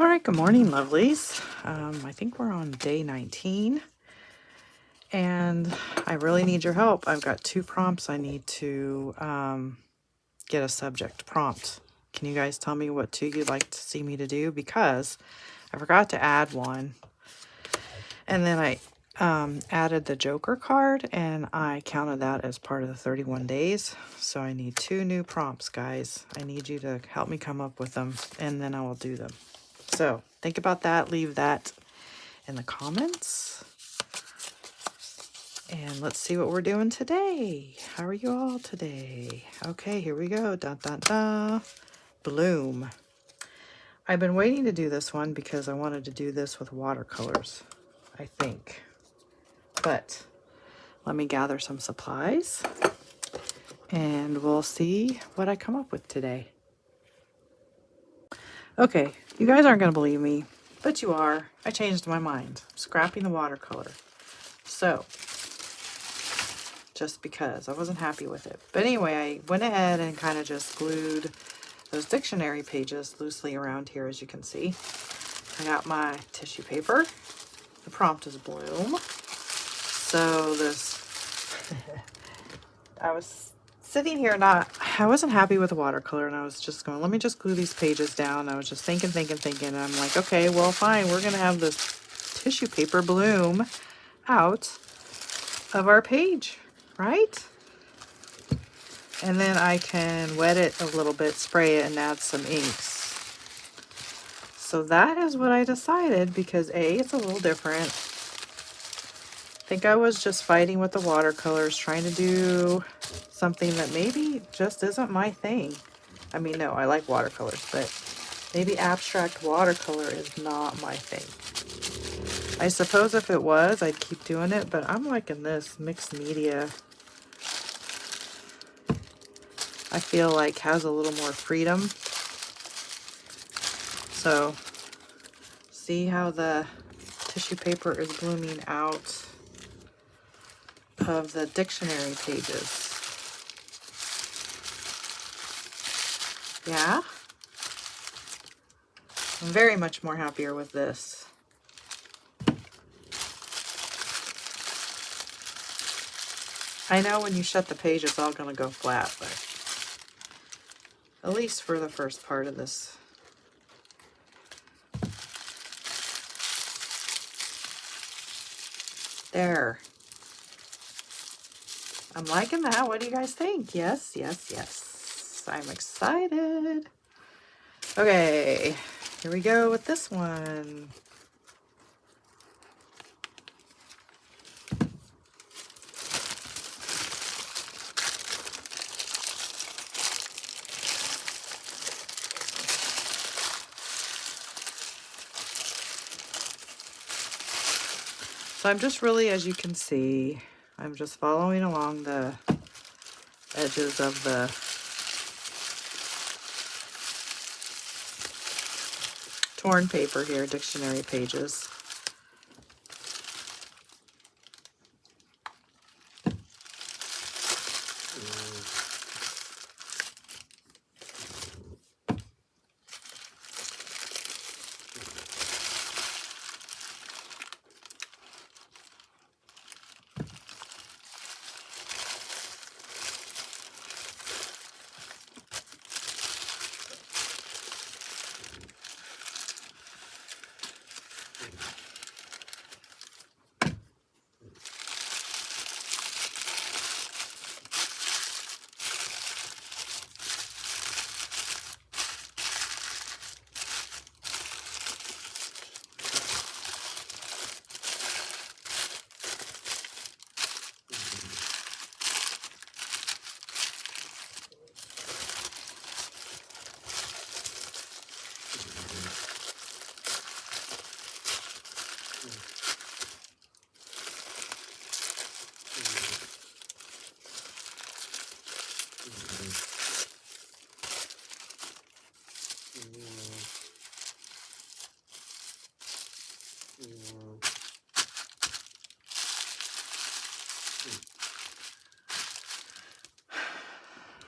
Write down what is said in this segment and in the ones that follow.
All right, good morning, lovelies. I think we're on day 19, and I really need your help. I've got 2 prompts I need to get a subject prompt. Can you guys tell me what 2 you'd like to see me to do? Because I forgot to add one, and then I added the Joker card, and I counted that as part of the 31 days. So I need 2 new prompts, guys. I need you to help me come up with them, and then I will do them. So think about that. Leave that in the comments. And let's see what we're doing today. How are you all today? Okay, here we go. Dun, dun, dun. Bloom. I've been waiting to do this one because I wanted to do this with watercolors, I think. But let me gather some supplies and we'll see what I come up with today. Okay, you guys aren't going to believe me, but you are. I changed my mind. I'm scrapping the watercolor. So, just because I wasn't happy with it. But anyway, I went ahead and kind of just glued those dictionary pages loosely around here, as you can see. I got my tissue paper. The prompt is bloom. So this, I was sitting here I wasn't happy with the watercolor, and I was just going, let me just glue these pages down. I was just thinking, and I'm like, okay, well, fine. We're going to have this tissue paper bloom out of our page, right? And then I can wet it a little bit, spray it, and add some inks. So that is what I decided because A, it's a little different. I think I was just fighting with the watercolors, trying to do something that maybe just isn't my thing. I mean, no, I like watercolors, but maybe abstract watercolor is not my thing. I suppose if it was, I'd keep doing it, but I'm liking this mixed media. I feel like has a little more freedom. So, see how the tissue paper is blooming out of the dictionary pages. Yeah? I'm very much more happier with this. I know when you shut the page, it's all going to go flat, but at least for the first part of this. There. I'm liking that. What do you guys think? Yes, yes, yes. I'm excited. Okay, here we go with this one. So I'm just really, as you can see, I'm just following along the edges of the torn paper here, dictionary pages.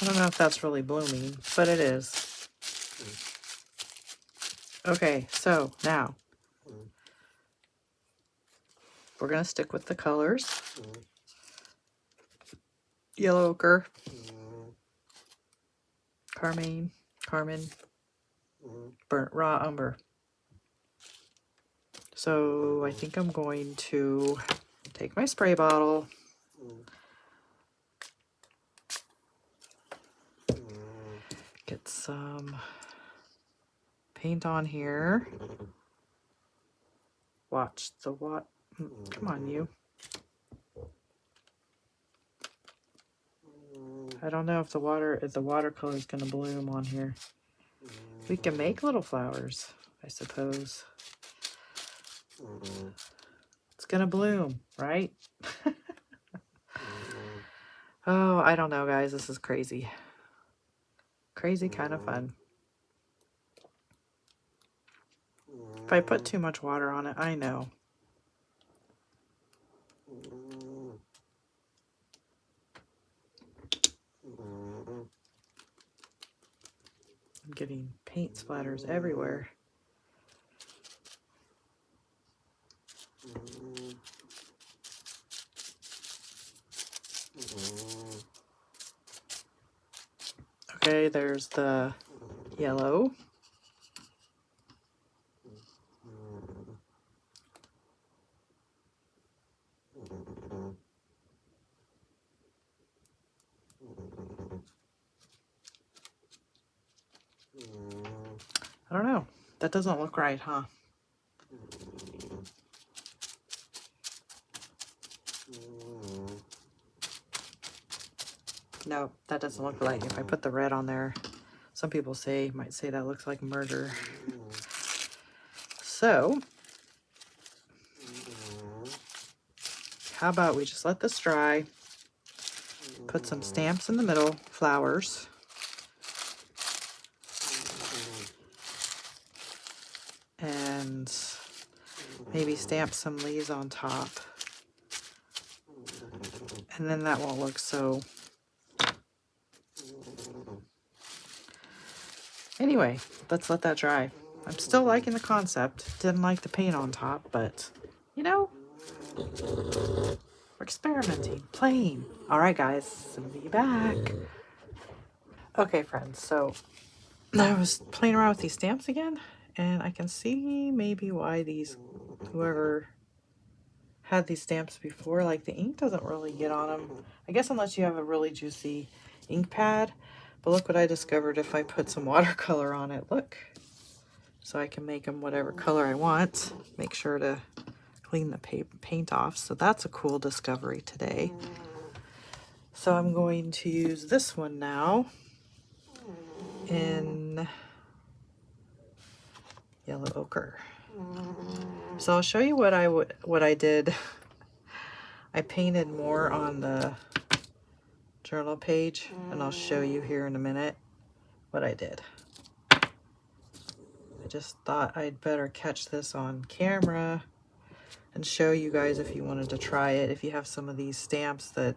I don't know if that's really blooming, but it is. Okay, so now we're going to stick with the colors. Yellow ochre, carmine, burnt raw umber. So I think I'm going to take my spray bottle, get some paint on here. Watch the what? Come on, you. I don't know if the watercolor is going to bloom on here. We can make little flowers, I suppose. It's going to bloom, right? Oh, I don't know, guys. This is crazy. Crazy kind of fun. If I put too much water on it, I know. I'm getting paint splatters everywhere. Okay, there's the yellow. I don't know. That doesn't look right, huh? No, that doesn't look right. If I put the red on there, some people might say that looks like murder. So, how about we just let this dry, put some stamps in the middle, flowers, and maybe stamp some leaves on top. And then that won't look so... Anyway, let's let that dry. I'm still liking the concept. Didn't like the paint on top, but, you know, we're experimenting, playing. All right, guys, I'll be back. Okay, friends, so I was playing around with these stamps again, and I can see maybe why whoever had these stamps before, like the ink doesn't really get on them. I guess unless you have a really juicy ink pad. But look what I discovered if I put some watercolor on it. Look. So I can make them whatever color I want. Make sure to clean the paint off. So that's a cool discovery today. So I'm going to use this one now in yellow ochre. So I'll show you what I did. I painted more on the journal page, and I'll show you here in a minute what I did. I just thought I'd better catch this on camera and show you guys if you wanted to try it. If you have some of these stamps that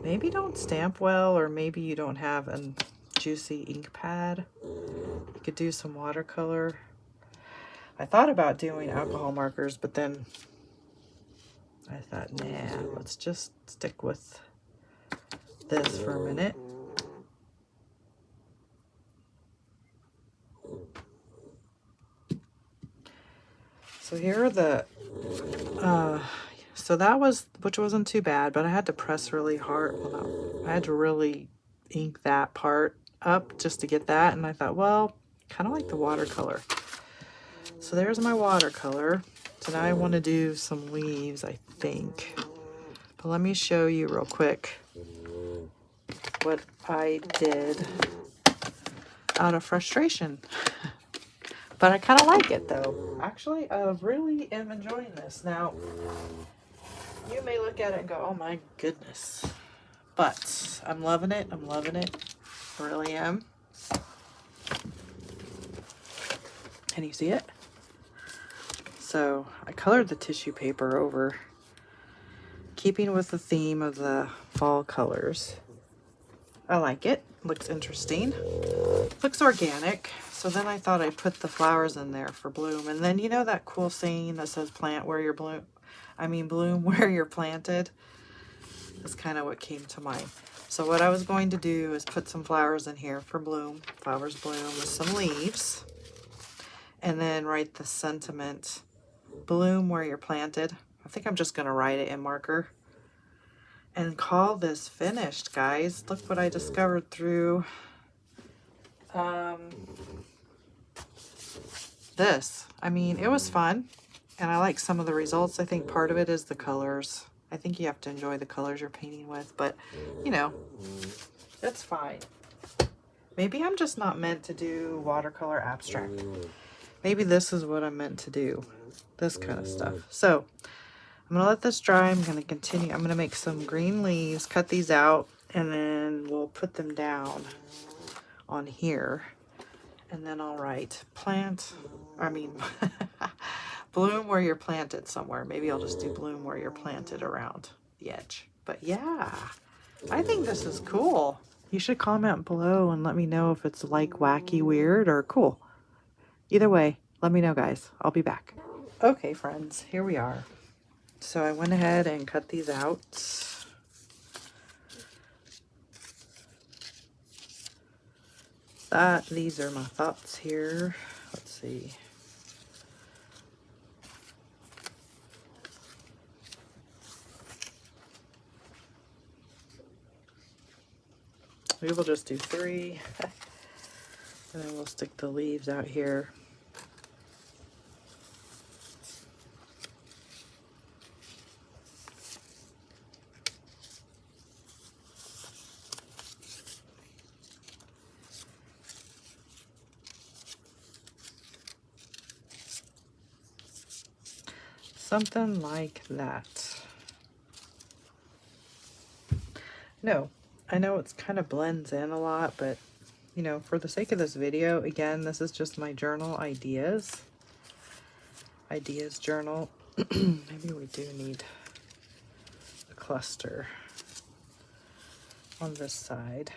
maybe don't stamp well, or maybe you don't have a juicy ink pad, you could do some watercolor. I thought about doing alcohol markers, but then I thought, nah, let's just stick with this for a minute. So here are the, so that was, which wasn't too bad, but I had to press really hard. Well, no, I had to really ink that part up just to get that. And I thought, well, kind of like the watercolor. So there's my watercolor. So now I want to do some leaves, I think. But let me show you real quick what I did out of frustration. But I kind of like it, though. Actually, I really am enjoying this. Now, you may look at it and go, oh my goodness. But I'm loving it. I'm loving it. I really am. Can you see it? So I colored the tissue paper over, keeping with the theme of the fall colors. I like it. Looks interesting. Looks organic. So then I thought I'd put the flowers in there for bloom. And then you know that cool saying that says plant where you're bloom, bloom where you're planted? That's kind of what came to mind. So what I was going to do is put some flowers in here for bloom. Flowers bloom with some leaves. And then write the sentiment, bloom where you're planted. I think I'm just going to write it in marker. And call this finished, guys. Look what I discovered through this. I mean, it was fun. And I like some of the results. I think part of it is the colors. I think you have to enjoy the colors you're painting with. But, you know, that's fine. Maybe I'm just not meant to do watercolor abstract. Maybe this is what I'm meant to do. This kind of stuff. So, I'm going to let this dry. I'm going to continue. I'm going to make some green leaves, cut these out, and then we'll put them down on here. And then I'll write bloom where you're planted somewhere. Maybe I'll just do bloom where you're planted around the edge. But yeah, I think this is cool. You should comment below and let me know if it's like wacky, weird, or cool. Either way, let me know, guys. I'll be back. Okay, friends, here we are. So I went ahead and cut these out. These are my thoughts here. Let's see. We will just do 3. And then we'll stick the leaves out here. Something like that. No, I know it's kind of blends in a lot, but you know, for the sake of this video, again, this is just my journal ideas journal. Maybe we do need a cluster on this side.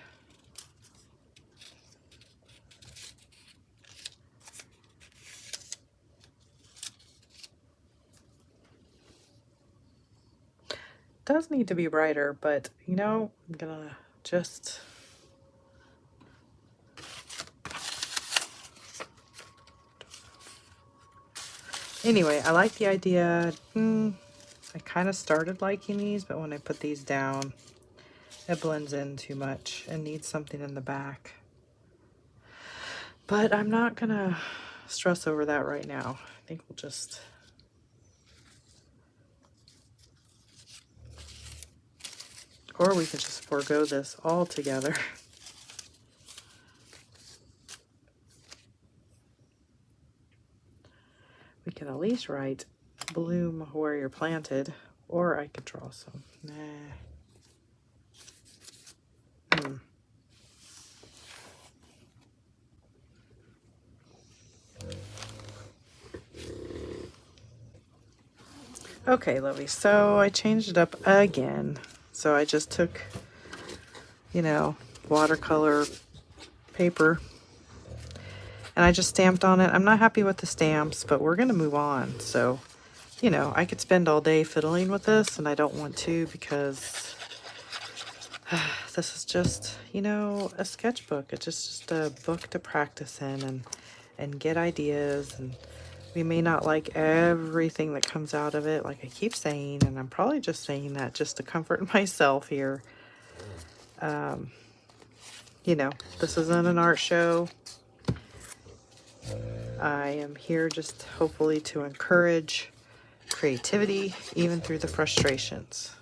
Does need to be brighter, but you know, I'm gonna just anyway, I like the idea. I kind of started liking these, but when I put these down, it blends in too much and needs something in the back. But I'm not gonna stress over that right now. I think we'll just or we could just forego this altogether. We can at least write bloom where you're planted, or I could draw some. Okay, lovely. So I changed it up again. So I just took, you know, watercolor paper and I just stamped on it. I'm not happy with the stamps, but we're going to move on. So, you know, I could spend all day fiddling with this and I don't want to because this is just, you know, a sketchbook. It's just a book to practice in and get ideas, and we may not like everything that comes out of it, like I keep saying, and I'm probably just saying that just to comfort myself here. You know, this isn't an art show. I am here just hopefully to encourage creativity, even through the frustrations.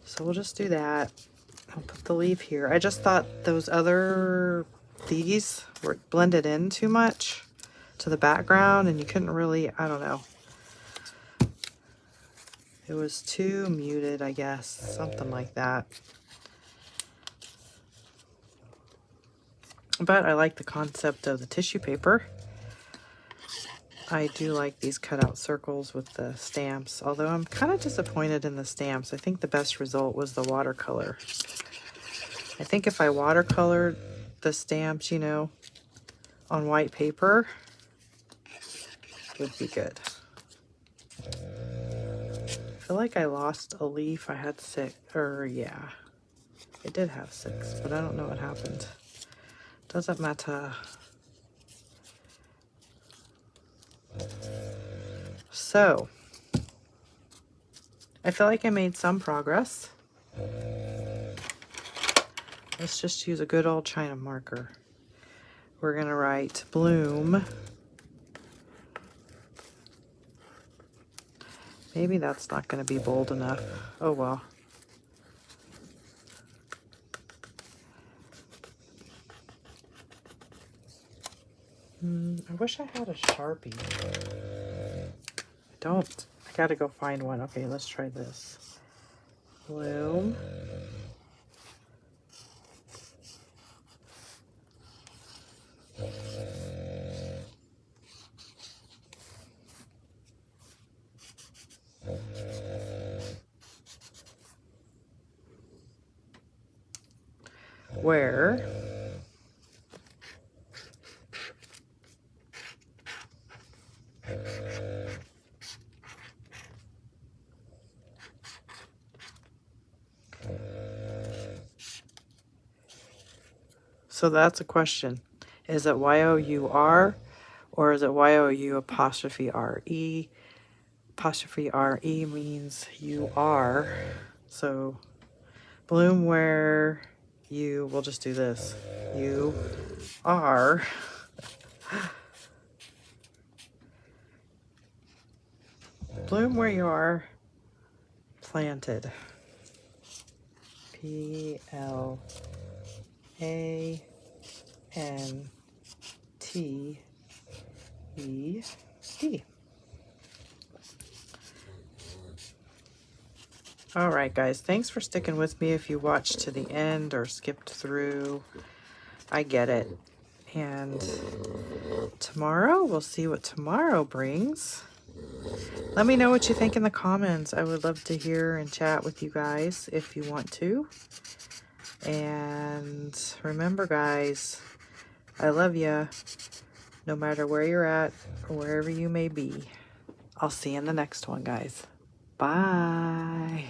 So we'll just do that. I'll put the leaf here. I just thought these were blended in too much to the background, and you couldn't really, I don't know. It was too muted, I guess, something like that. But I like the concept of the tissue paper. I do like these cutout circles with the stamps, although I'm kind of disappointed in the stamps. I think the best result was the watercolor. I think if I watercolored the stamps, you know, on white paper would be good. I feel like I lost a leaf. I had 6, or yeah, I did have 6, but I don't know what happened. Doesn't matter. So, I feel like I made some progress. Let's just use a good old China marker. We're going to write bloom. Maybe that's not going to be bold enough. Oh well. I wish I had a Sharpie. I don't. I gotta go find one. Okay, let's try this. Bloom. Where so that's a question. Is it Y-O-U-R or is it Y-O-U apostrophe R-E? Apostrophe R-E means you are. So bloom where you, we'll just do this. You are. Bloom where you are planted. P-L-A-N-T-E-D. All right, guys. Thanks for sticking with me if you watched to the end or skipped through. I get it. And tomorrow, we'll see what tomorrow brings. Let me know what you think in the comments. I would love to hear and chat with you guys if you want to. And remember, guys, I love you no matter where you're at or wherever you may be. I'll see you in the next one, guys. Bye.